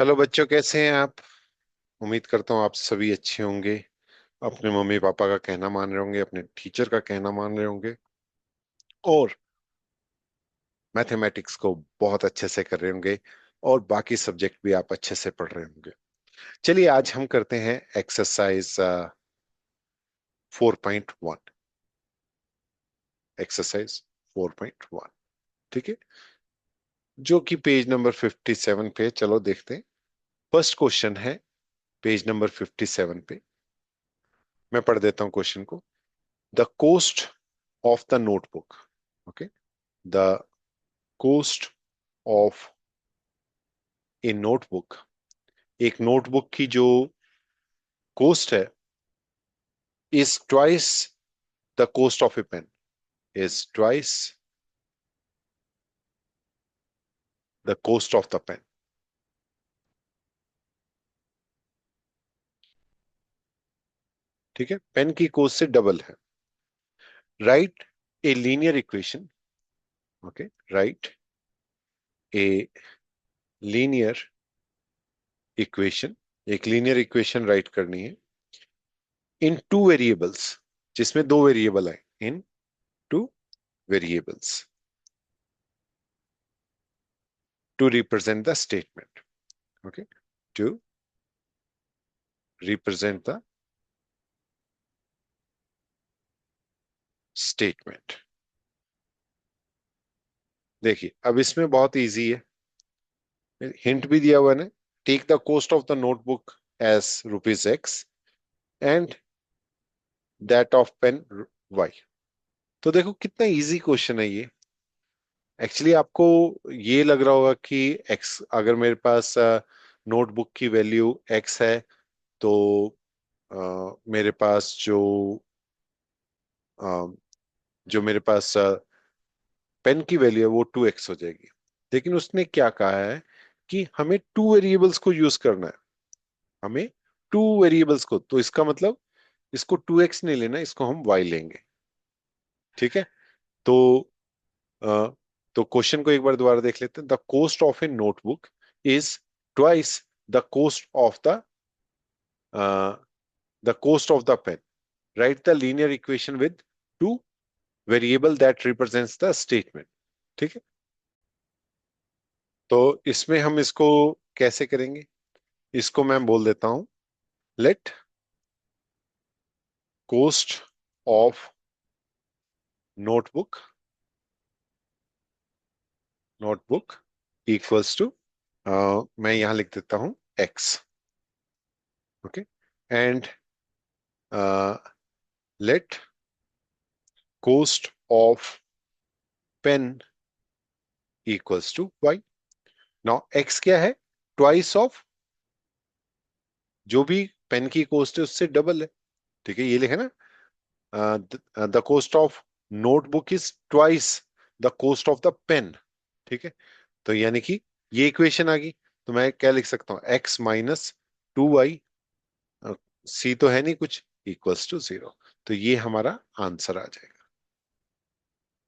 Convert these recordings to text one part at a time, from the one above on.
Hello बच्चों, कैसे हैं आप। उम्मीद करता हूँ आप सभी अच्छे होंगे। अपने मम्मी पापा का कहना मान रहे होंगे, अपने टीचर का कहना मान रहे होंगे और मैथमेटिक्स को बहुत अच्छे से कर रहे होंगे और बाकी सब्जेक्ट भी आप अच्छे से पढ़ रहे होंगे। चलिए आज हम करते हैं एक्सरसाइज 4.1। एक्सरसाइज 4.1, ठीक है, जो कि पेज नंबर 57 पे। चलो देखते हैं। फर्स्ट क्वेश्चन है पेज नंबर 57 पे। मैं पढ़ देता हूँ क्वेश्चन को। The cost of the notebook, okay, the cost of a notebook, एक नोटबुक की जो कोस्ट है, is twice the cost of a pen, is twice the cost of the pen. ठीक है, पेन की कोस्ट से डबल है। Write a linear equation, okay, write a linear equation, एक लीनियर इक्वेशन राइट करनी है इन टू वेरिएबल्स, जिसमें दो वेरिएबल है, in two variables to represent the statement, okay, to represent the statement. देखिए अब इसमें बहुत इजी है, हिंट भी दिया हुआ है ना। Take the cost of the notebook as ₹X and that of pen Y। तो देखो कितना इजी क्वेश्चन है ये। एक्चुअली आपको ये लग रहा होगा कि x, अगर मेरे पास नोटबुक की वैल्यू x है तो मेरे पास अ, जो मेरे पास पेन की वैल्यू है वो 2x हो जाएगी। लेकिन उसने क्या कहा है कि हमें टू वेरिएबल्स को यूज करना है, हमें टू वेरिएबल्स को। तो इसका मतलब इसको 2x नहीं लेना, इसको हम y लेंगे। ठीक है, तो अ, तो क्वेश्चन को एक बार दोबारा देख लेते हैं। The cost of a notebook is twice the cost of the cost of the pen. Write the linear equation with two variable that represents the statement. ठीक है, तो इसमें हम इसको कैसे करेंगे, इसको मैं बोल देता हूं। Let cost of notebook, notebook equals to, मैं यहां लिख देता हूं x, okay, and let cost of pen equals to y। Now x क्या है, ट्वाइस ऑफ जो भी पेन की कोस्ट है उससे डबल है। ठीक है, ये लिखे ना, the cost of notebook is twice the cost of the pen. ठीक है, तो यानी कि ये इक्वेशन आ गई। तो मैं क्या लिख सकता हूँ, x - 2y, सी तो है नहीं कुछ, इक्वल्स टू 0। तो ये हमारा आंसर आ जाएगा।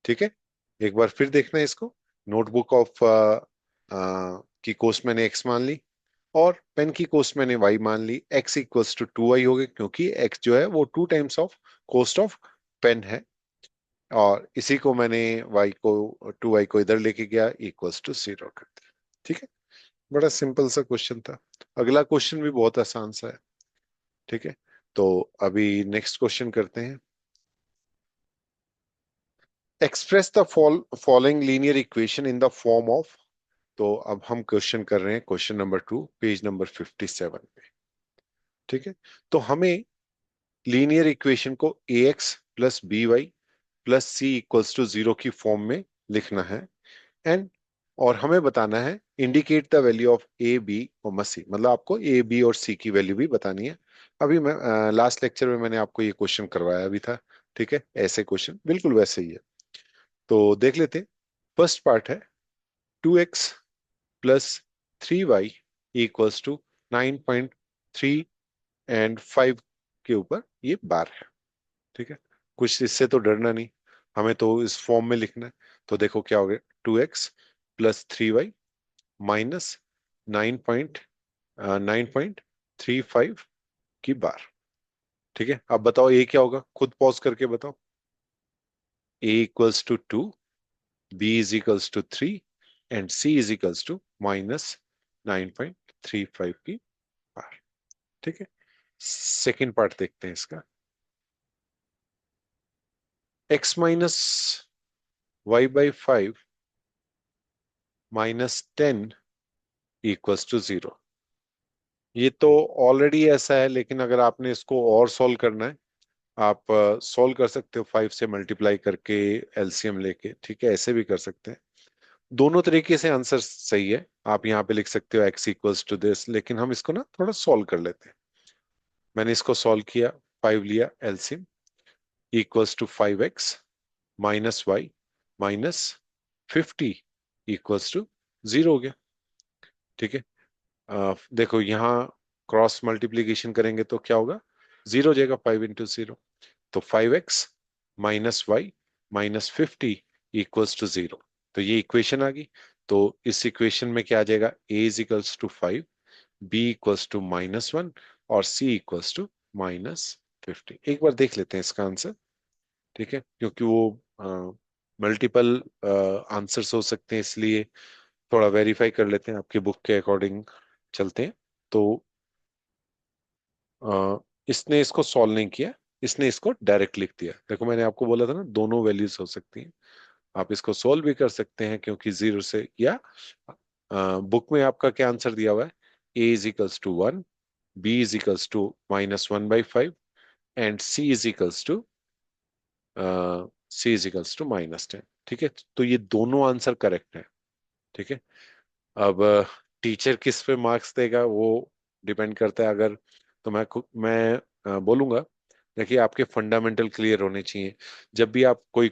ठीक है, एक बार फिर देखना है इसको। नोटबुक ऑफ की कोस्ट मैंने x मान ली और पेन की कोस्ट मैंने y मान ली। x इक्वल्स टू 2y हो गया क्योंकि x जो है वो 2 times of cost of pen है। और इसी को मैंने y को 2y को इधर लेके गया, इक्वल्स टू 0 कर दिया। ठीक है, बड़ा सिंपल सा क्वेश्चन था। अगला क्वेश्चन भी बहुत आसान सा है। ठीक है, तो अभी नेक्स्ट क्वेश्चन करते हैं। Express the following linear equation in the form of. तो अब हम क्वेश्चन कर रहे हैं, क्वेश्चन नंबर 2, पेज नंबर 57 पे। ठीक है, तो हमें लीनियर इक्वेशन को ax + by + c = 0 की फॉर्म में लिखना है। एंड और हमें बताना है indicate the value of A B और सी, मतलब आपको ए बी और सी की वैल्यू भी बतानी है। अभी मैं लास्ट लेक्चर में मैंने आपको ये क्वेश्चन करवाया भी था। ठीक है, ऐसे क्वेश्चन बिल्कुल वैसे ही है। तो देख लेते हैं। फर्स्ट पार्ट है 2x + 3y = 9.3 एंड 5 के ऊपर ये बार है। ठीक है, कुछ इससे तो डरना नहीं, हमें तो इस फॉर्म में लिखना है। तो देखो क्या हो गया, 2x + 3y - 9.3 9.35 की बार। ठीक है, अब बताओ ए क्या होगा, खुद पॉज करके बताओ। A equals to 2, B is equals to 3 and C is equals to -9.35 की बार। ठीक है, सेकेंड पार्ट देखते हैं इसका। x - y/5 -10 equals to 0। ये तो ऑलरेडी ऐसा है, लेकिन अगर आपने इसको और सॉल्व करना है, आप सॉल्व कर सकते हो 5 से मल्टीप्लाई करके, एलसीएम लेके। ठीक है, ऐसे भी कर सकते हैं। दोनों तरीके से आंसर सही है। आप यहाँ पे लिख सकते हो x इक्वल्स टू दिस, लेकिन हम इसको ना थोड़ा सॉल्व कर लेते हैं। मैंने इसको सॉल्व किया, 5 लिया LCM, equals to 5x -y -50 equals to 0 हो गया। ठीक है, देखो यहाँ क्रॉस मल्टीप्लीकेशन करेंगे तो क्या होगा, 0 हो जाएगा, 5 × 0। तो 5x -y -50 इक्वल्स टू 0। तो ये इक्वेशन आ गई। तो इस इक्वेशन में क्या आ जाएगा, a is equals to 5, b equals to -1 और c इक्वल्स टू -50। एक बार देख लेते हैं इसका आंसर। ठीक है, क्योंकि वो मल्टीपल आंसर्स हो सकते हैं, इसलिए थोड़ा वेरीफाई कर लेते हैं, आपके बुक के अकॉर्डिंग चलते हैं। तो इसने इसको सॉल्व नहीं किया, इसने इसको डायरेक्ट लिख दिया। देखो मैंने आपको बोला था ना, दोनों वैल्यूज हो सकती हैं। आप इसको सॉल्व भी कर सकते हैं, क्योंकि 0 से, या बुक में आपका क्या आंसर दिया हुआ है, a is equals to 1, b is equals to -1/5 and c is equals to -10। ठीक है, तो ये दोनों आंसर करेक्ट है। ठीक है, अब टीचर किस पे मार्क्स देगा वो डिपेंड करता है। अगर तो मैं बोलूंगा, देखिए आपके फंडामेंटल क्लियर होने चाहिए। जब भी आप कोई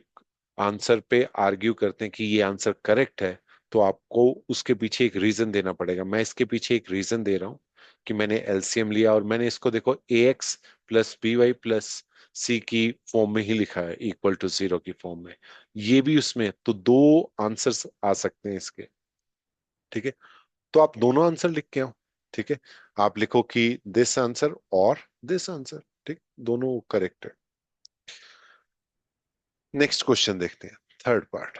आंसर पे आर्ग्यू करते हैं कि ये आंसर करेक्ट है, तो आपको उसके पीछे एक रीजन देना पड़ेगा। मैं इसके पीछे एक रीजन दे रहा हूँ कि मैंने एलसीएम लिया और मैंने इसको देखो ax प्लस by+c की फॉर्म में ही लिखा है, इक्वल टू 0 की फॉर्म में। ये भी उसमें, तो दो आंसर्स आ सकते हैं इसके। ठीक है, तो आप दोनों आंसर लिख के आओ। ठीक है, आप लिखो कि दिस आंसर और दिस आंसर, ठीक, दोनों करेक्ट है। नेक्स्ट क्वेश्चन देखते हैं, third part,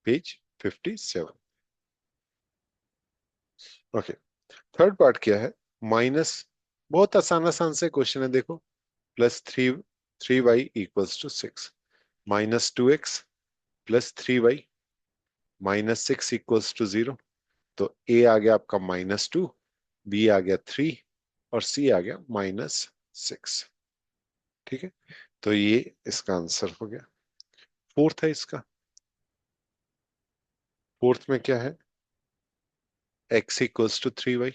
page 57। Okay, third part क्या है, माइनस, बहुत आसान आसान से क्वेश्चन है, देखो। +3y = 6, -2x +3y -6 = 0। तो a आ गया आपका -2, b आ गया 3 और c आ गया -6। ठीक है, तो ये इसका आंसर हो गया। फोर्थ है इसका, फोर्थ में क्या है, x = 3y,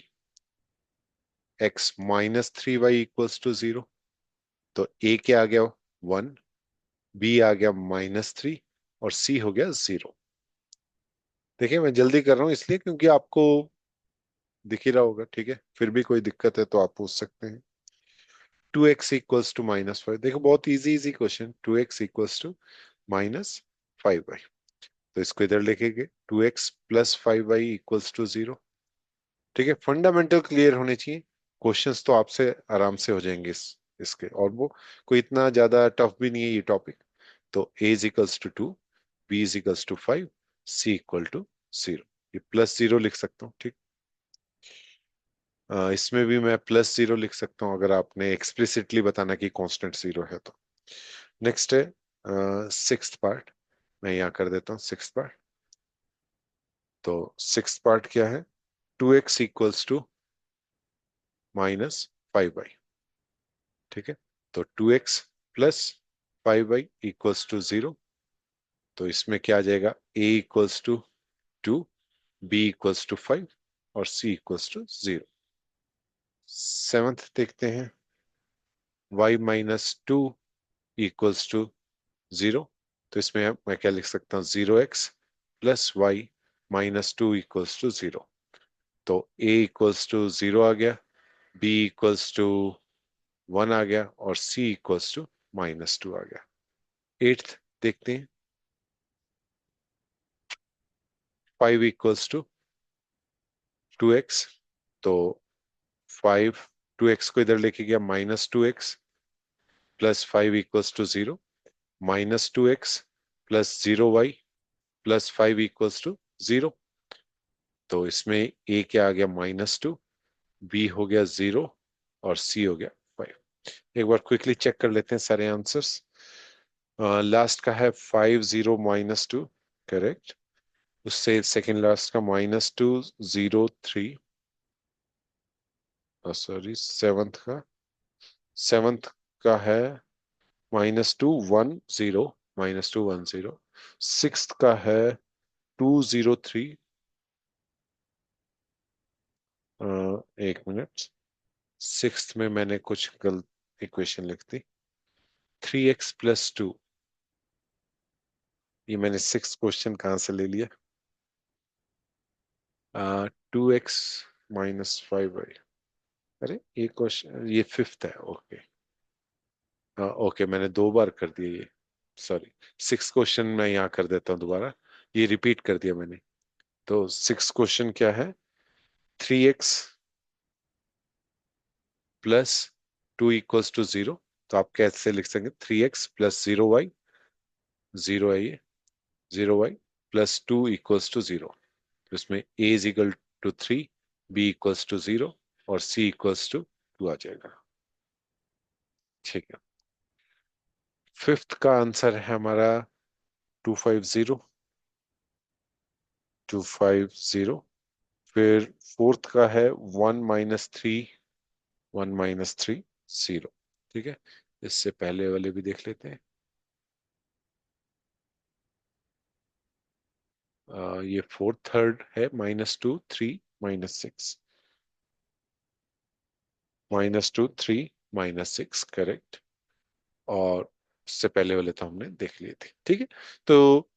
x -3y = 0। तो a क्या आ गया, 1, b आ गया -3 और c हो गया 0। देखिए मैं जल्दी कर रहा हूं इसलिए क्योंकि आपको दिख ही रहा होगा। ठीक है, फिर भी कोई दिक्कत है तो आप पूछ सकते हैं। 2x = -5, देखो बहुत easy easy question. 2x = -5y, तो इसको इधर लिखेंगे, 2x + 5y = 0। ठीक है, फंडामेंटल क्लियर होने चाहिए। क्वेश्चंस तो आपसे आराम से हो जाएंगे इसके, और वो कोई इतना ज्यादा टफ भी नहीं है ये टॉपिक। तो a = 2, b = 5, c = 0। ये +0 लिख सकता हूँ। ठीक, इसमें भी मैं +0 लिख सकता हूँ, अगर आपने एक्सप्लिसिटली बताना कि कांस्टेंट 0 है तो। नेक्स्ट है सिक्स्थ पार्ट, मैं यहाँ कर देता हूँ सिक्स्थ पार्ट। तो सिक्स्थ पार्ट क्या है, 2x = -5y। ठीक है, तो 2x + 5y = 0। तो इसमें क्या आ जाएगा, a = 2, b = 5 और c = 0। सेवंथ देखते हैं, y -2 = 0। तो इसमें मैं क्या लिख सकता हूँ, 0x + y -2 = 0। तो a = 0 आ गया, b = 1 आ गया और c = -2 आ गया। एट्थ देखते हैं, 5 इक्वल्स टू 2x, तो 5, 2x को इधर लेके गया, -2x plus 5 equals to 0, -2x plus 0y plus 5 equals to 0। तो इसमें a क्या आ गया, -2, b हो गया 0 और c हो गया 5। एक बार क्विकली चेक कर लेते हैं सारे आंसर्स। लास्ट का है 50 - 2, करेक्ट। उससे सेकंड लास्ट का -203, सॉरी सेवंथ का है -210, -210। सिक्स्थ का है 203। एक मिनट, सिक्स्थ में मैंने कुछ गलत इक्वेशन लिख दी। 3x + 2, ये मैंने सिक्स क्वेश्चन कहाँ से ले लिया। 2x - 5y, अरे ये क्वेश्चन, ये फिफ्थ है, ओके। हाँ ओके, मैंने दो बार कर दिया ये, सॉरी। सिक्स क्वेश्चन मैं यहाँ कर देता हूँ दोबारा, ये रिपीट कर दिया मैंने। तो सिक्स क्वेश्चन क्या है, 3x + 2 = 0। तो आप कैसे लिख सकेंगे, 3x + 0y, 0 है ये, 0y +2 = 0। तो इसमें a = 3, b = 0 और c = 2 आ जाएगा। ठीक है, फिफ्थ का आंसर है हमारा 250, 250। फिर फोर्थ का है 1 - 3, 1 - 3, 0। ठीक है, इससे पहले वाले भी देख लेते हैं। ये फोर्थ थर्ड है, -2 3 -6, -2 3 -6, करेक्ट। और उससे पहले वाले तो हमने देख लिए थे। ठीक है, तो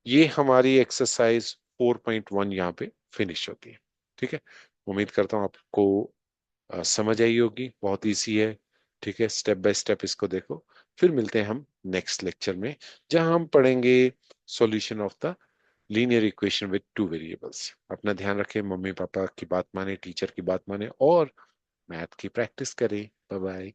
ये हमारी एक्सरसाइज 4.1 यहाँ पे फिनिश होती है। ठीक है, उम्मीद करता हूँ आपको समझ आई होगी, बहुत इजी है। ठीक है, स्टेप बाय स्टेप इसको देखो। फिर मिलते हैं हम नेक्स्ट लेक्चर में, जहां हम पढ़ेंगे solution of the linear equation with two variables. अपना ध्यान रखें, मम्मी पापा की बात माने, टीचर की बात माने और मैथ की प्रैक्टिस करें। Bye bye.